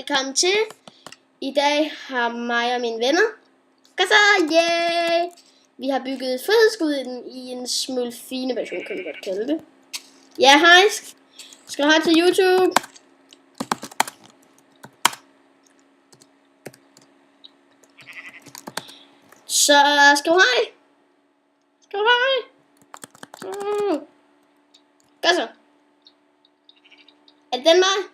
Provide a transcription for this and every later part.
velkommen til. I dag har mig og mine venner, yeah! Vi har bygget frihedsguden i en smule fine version, kan vi godt kalde det. Ja, hej! Skal du have til YouTube? Så skal du have? Skal du have? Hvad så? Er det den vej?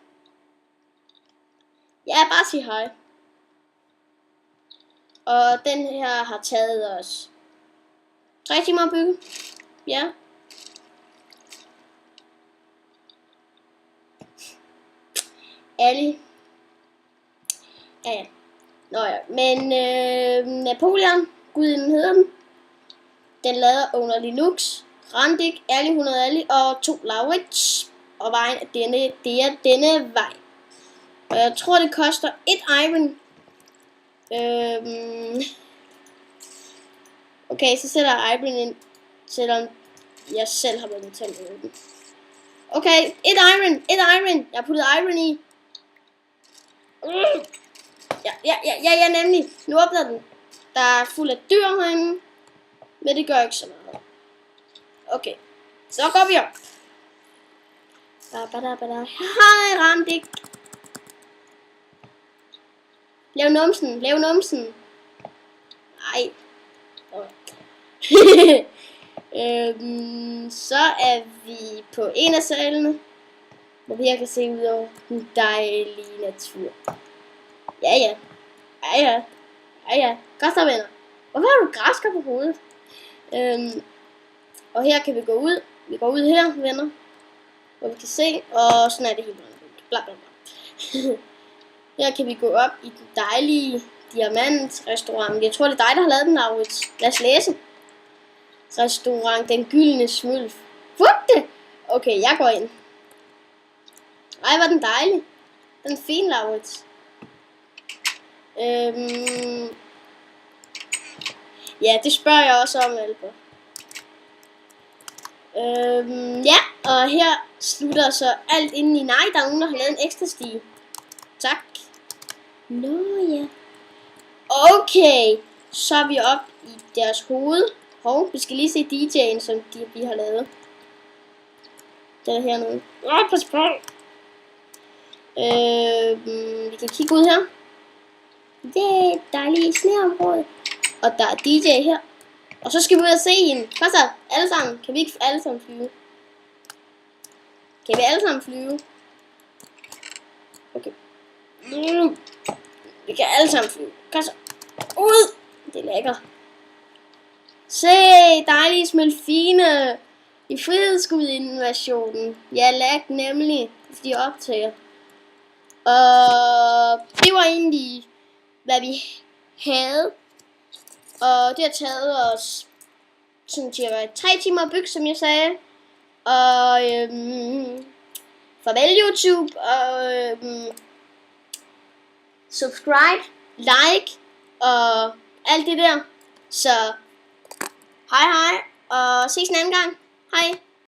Ja, bare sig hej. Og den her har taget os 3 timer at bygge. Ja. Ali. Ja. Nå ja. Men Napoleon, gudinden hedder den. Den lader under Linux. Randik, Ali 100 Ali og 2 Laurits. Og vejen er denne vej. Og jeg tror det koster 1 iron. Okay, så sætter jeg iron ind, selvom jeg selv har været med til at lave den. Okay, 1 iron. Jeg har puttet iron i. Ja, nemlig. Nu åbner den. Der er fuld af dyr herinde. Men det gør ikke så meget. Okay, så går vi op. Hej, Randik. Lav numsen. Nej. Så er vi på en af salene, hvor vi her kan se ud over den dejlige natur. Ja. Godt så, venner. Hvorfor har du græsker på hovedet? Og her kan vi gå ud. Vi går ud her, venner, hvor vi kan se, og sådan er det helt bla. Her kan vi gå op i den dejlige diamantrestaurant. Jeg tror, det er dig, der har lavet den, Laurits. Lad os læse. Restaurant Den Gyldne Smølf. Fuck! Okay, jeg går ind. Ej, hvor den dejlig. Den er fin, Laurits. Ja, det spørger jeg også om, Albert. Ja, og her slutter så alt inde i. Nej, der er nogen, der har lavet en ekstra stige. Tak. Nå ja. Okay, så er vi oppe i deres hoved. Vi skal lige se DJ'en, som vi har lavet. Den er hernede. Pas på. Vi kan kigge ud her. Det er et dejligt sneområde. Og der er DJ her. Og så skal vi ud og se hende. Hvad så? Alle sammen. Kan vi ikke alle sammen flyve? Kan vi alle sammen flyve? Okay. Vi kan alle sammen flyve. Kom så. Ud! Det er lækker. Se, dejlige smelfine. I frihedsgudinden-versionen. Jeg lagde nemlig, fordi jeg optager. Og det var egentlig, hvad vi havde. Og det har taget os sådan cirka 3 timer at bygge, som jeg sagde. Og farvel YouTube, og subscribe, like og alt det der. Så hej, og ses en anden gang. Hej.